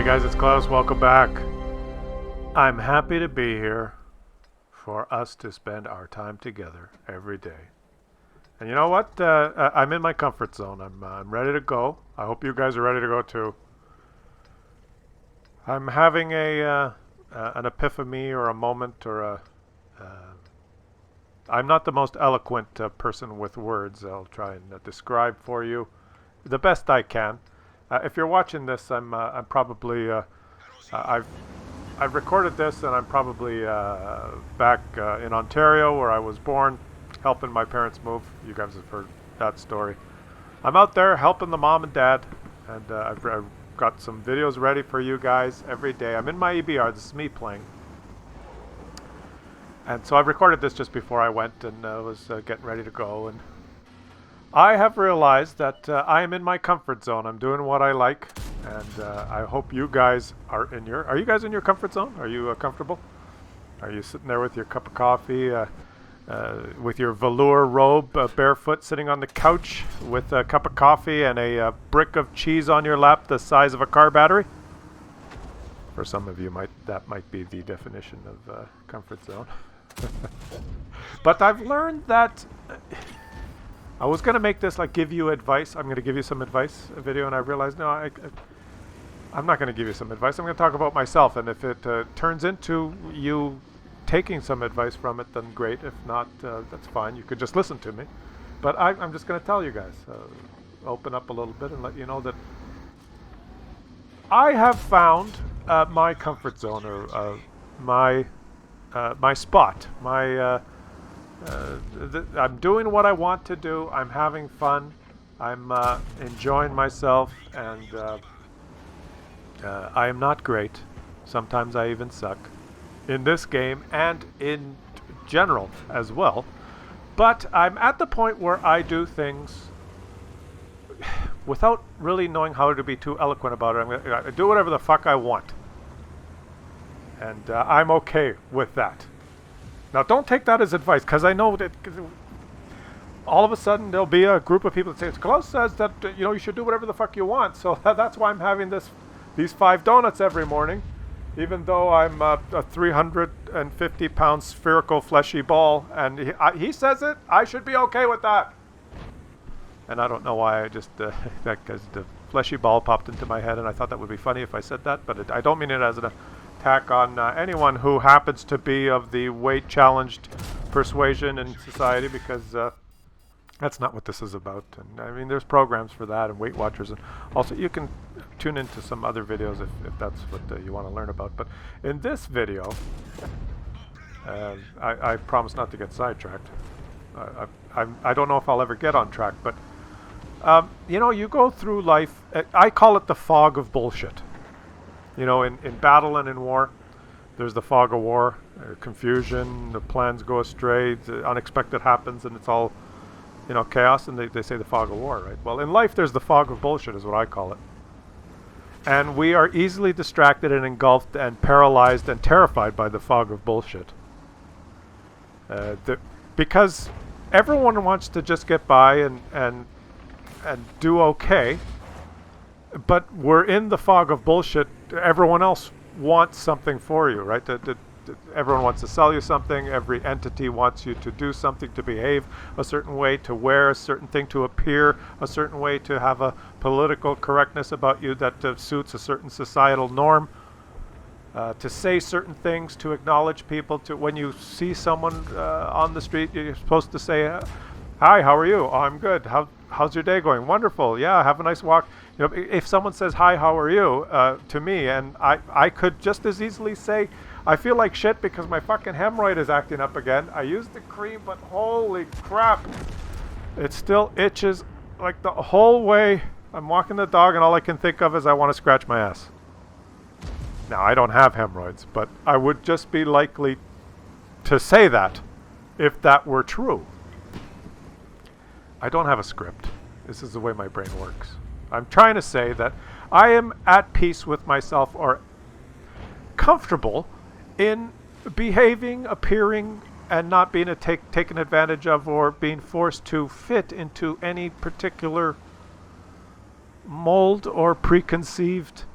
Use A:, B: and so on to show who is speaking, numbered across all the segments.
A: guys, it's Claus. Welcome back. I'm happy to be here for us to spend our time together every day. And you know what? I'm in my comfort zone. I'm ready to go. I hope you guys are ready to go too. I'm having an epiphany or a moment or I'm not the most eloquent person with words. I'll try and describe for you the best I can. If you're watching this, I'm probably I've recorded this, and I'm probably back in Ontario, where I was born, helping my parents move. You guys have heard that story. I'm out there helping the mom and dad, and I've got some videos ready for you guys every day. I'm in my EBR. This is me playing. And so I recorded this just before I went and was getting ready to go. And I have realized that I am in my comfort zone. I'm doing what I like, and I hope you guys are in your... Are you guys in your comfort zone? Are you comfortable? Are you sitting there with your cup of coffee, with your velour robe, barefoot, sitting on the couch with a cup of coffee and a brick of cheese on your lap the size of a car battery? For some of you, that might be the definition of comfort zone. But I've learned that... I was going to make this like give you advice. I'm going to give you some advice video, and I realized, no, I'm not going to give you some advice. I'm going to talk about myself, and if it turns into you taking some advice from it, then great. If not, that's fine. You could just listen to me. But I'm just going to tell you guys, open up a little bit and let you know that I have found my comfort zone, or my spot, I'm doing what I want to do. I'm having fun. I'm enjoying myself, and I am not great. Sometimes I even suck in this game and in general as well. But I'm at the point where I do things without really knowing how to be too eloquent about it. I'm gonna do whatever the fuck I want, and I'm okay with that. Now, don't take that as advice, because I know that all of a sudden there'll be a group of people that say, Klaus says that you should do whatever the fuck you want. So that's why I'm having these 5 donuts every morning, even though I'm a 350-pound spherical fleshy ball, and he says it. I should be okay with that. And I don't know why. I just because the fleshy ball popped into my head, and I thought that would be funny if I said that, but I don't mean it as an attack on anyone who happens to be of the weight-challenged persuasion in society, because that's not what this is about. And I mean, there's programs for that and Weight Watchers, and also you can tune into some other videos if that's what you want to learn about. But in this video, I promise not to get sidetracked. I don't know if I'll ever get on track, but you go through life. I call it the fog of bullshit. In battle and in war, there's the fog of war, confusion, the plans go astray, the unexpected happens, and it's all, chaos, and they say the fog of war, right? Well, in life, there's the fog of bullshit, is what I call it. And we are easily distracted and engulfed and paralyzed and terrified by the fog of bullshit. Because everyone wants to just get by and do okay, but we're in the fog of bullshit. Everyone else wants something for you, right? Everyone wants to sell you something. Every entity wants you to do something, to behave a certain way, to wear a certain thing, to appear a certain way, to have a political correctness about you that suits a certain societal norm, to say certain things, to acknowledge people. When you see someone on the street, you're supposed to say, "Hi, how are you?" "Oh, I'm good. How's your day going?" "Wonderful. Yeah, have a nice walk." If someone says, "Hi, how are you?" To me, and I could just as easily say, "I feel like shit because my fucking hemorrhoid is acting up again. I used the cream, but holy crap, it still itches like the whole way I'm walking the dog, and all I can think of is I want to scratch my ass." Now, I don't have hemorrhoids, but I would just be likely to say that if that were true. I don't have a script. This is the way my brain works. I'm trying to say that I am at peace with myself, or comfortable in behaving, appearing, and not being taken advantage of, or being forced to fit into any particular mold or preconceived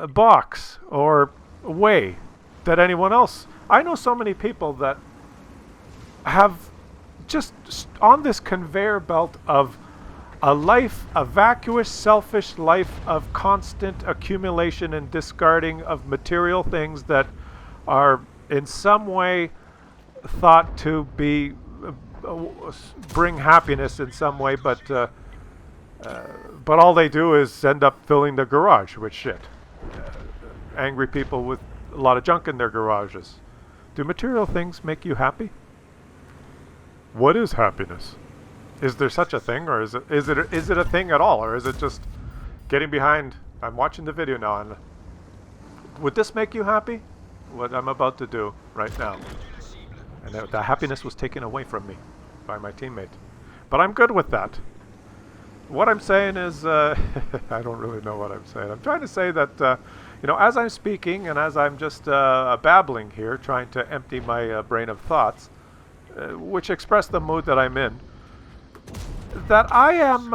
A: box or way that anyone else. I know so many people that have just on this conveyor belt of a life, a vacuous, selfish life of constant accumulation and discarding of material things that are in some way thought to be bring happiness in some way, but all they do is end up filling the garage with shit. Angry people with a lot of junk in their garages. Do material things make you happy? What is happiness? Is there such a thing, or is it a thing at all, or is it just getting behind? I'm watching the video now, and would this make you happy? What I'm about to do right now, and the happiness was taken away from me by my teammate, but I'm good with that. What I'm saying is, I don't really know what I'm saying. I'm trying to say that, as I'm speaking and as I'm just babbling here, trying to empty my brain of thoughts, which express the mood that I'm in, that I am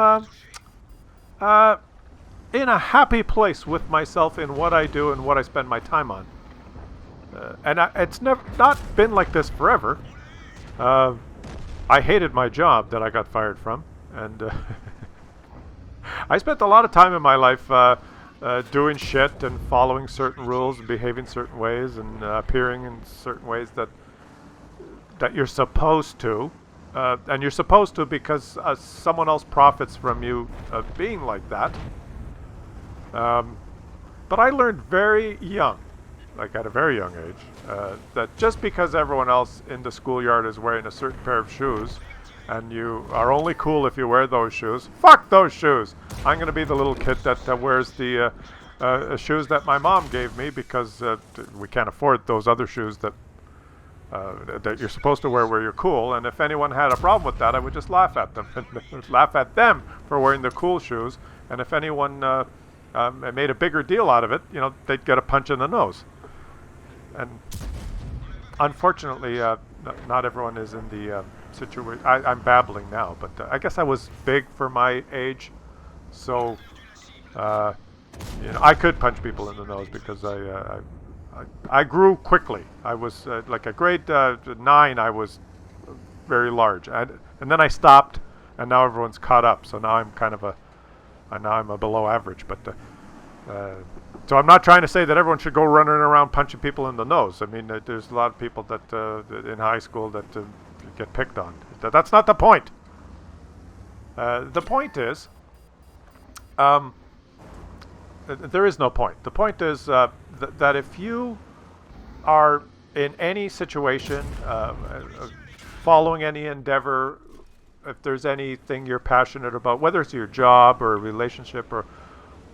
A: in a happy place with myself in what I do and what I spend my time on. It's not been like this forever. I hated my job that I got fired from, and I spent a lot of time in my life doing shit and following certain rules and behaving certain ways and appearing in certain ways that you're supposed to. And you're supposed to because someone else profits from you being like that. But I learned very young, like at a very young age, that just because everyone else in the schoolyard is wearing a certain pair of shoes, and you are only cool if you wear those shoes, fuck those shoes! I'm going to be the little kid that wears the shoes that my mom gave me because we can't afford those other shoes that you're supposed to wear where you're cool, and if anyone had a problem with that, I would just laugh at them and laugh at them for wearing the cool shoes, and if anyone made a bigger deal out of it, they'd get a punch in the nose. And unfortunately, not everyone is in the situation. I'm babbling now, but I guess I was big for my age, so I could punch people in the nose because I grew quickly. I was like at grade 9. I was very large, and then I stopped, and now everyone's caught up. So now I'm I'm a below average. But so I'm not trying to say that everyone should go running around punching people in the nose. I mean, there's a lot of people that in high school that get picked on. That's not the point. The point is, there is no point. The point is that if you are in any situation, following any endeavor, if there's anything you're passionate about, whether it's your job or a relationship or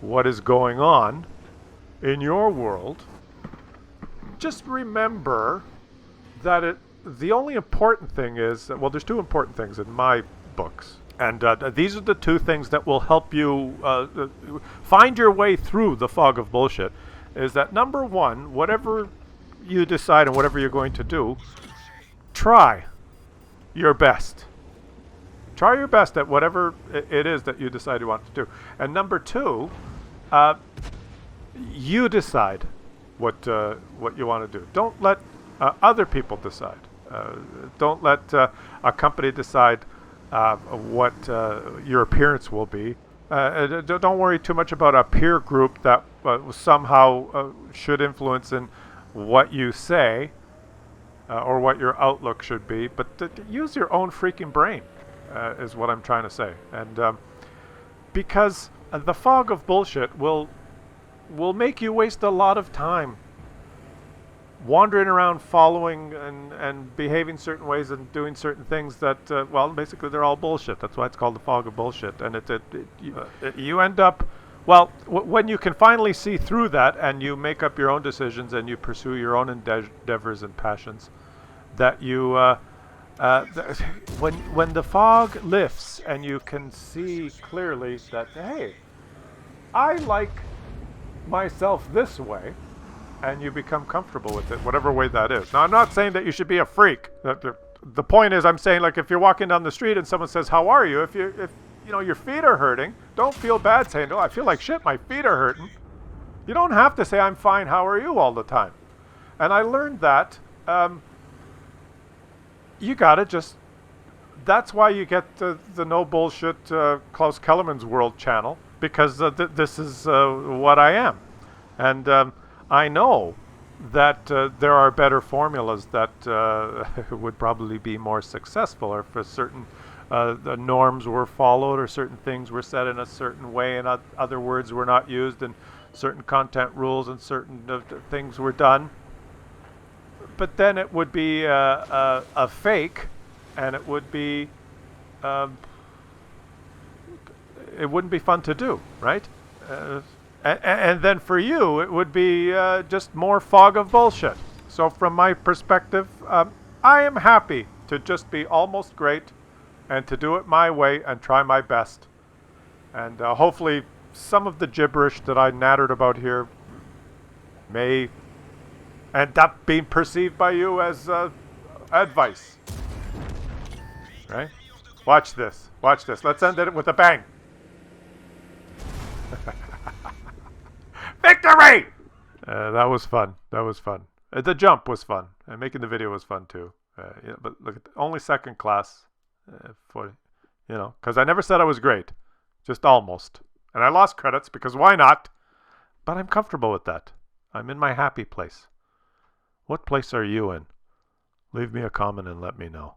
A: what is going on in your world, just remember that the only important thing is, well, there's two important things in my books. And these are the two things that will help you find your way through the fog of bullshit. Is that number one, whatever you decide and whatever you're going to do, try your best. Try your best at whatever it is that you decide you want to do. And number two, you decide what you want to do. Don't let other people decide. Don't let a company decide what your appearance will be. Don't worry too much about a peer group that somehow should influence in what you say or what your outlook should be. But use your own freaking brain is what I'm trying to say. And because the fog of bullshit will make you waste a lot of time wandering around following and behaving certain ways and doing certain things that, well, basically they're all bullshit. That's why it's called the fog of bullshit. And you end up, well, when you can finally see through that and you make up your own decisions and you pursue your own endeavors and passions, that you, when the fog lifts and you can see clearly that, hey, I like myself this way, and you become comfortable with it, whatever way that is. Now, I'm not saying that you should be a freak. The point is, I'm saying, like, if you're walking down the street and someone says, "How are you?" If your feet are hurting, don't feel bad saying, "Oh, I feel like shit. My feet are hurting." You don't have to say I'm fine, how are you all the time. And I learned that you gotta just. That's why you get the no bullshit Klaus Kellerman's World channel, because this is what I am. And I know that there are better formulas that would probably be more successful, or for certain the norms were followed, or certain things were said in a certain way, and other words were not used, and certain content rules and certain things were done. But then it would be a fake, and it would be um, it wouldn't be fun to do, right? And then for you, it would be just more fog of bullshit. So from my perspective, I am happy to just be almost great and to do it my way and try my best. And hopefully some of the gibberish that I nattered about here may end up being perceived by you as advice. Right? Watch this. Watch this. Let's end it with a bang. Victory! That was fun. That was fun. The jump was fun. And making the video was fun too. Yeah, but look at only second class. For, because I never said I was great. Just almost. And I lost credits because why not? But I'm comfortable with that. I'm in my happy place. What place are you in? Leave me a comment and let me know.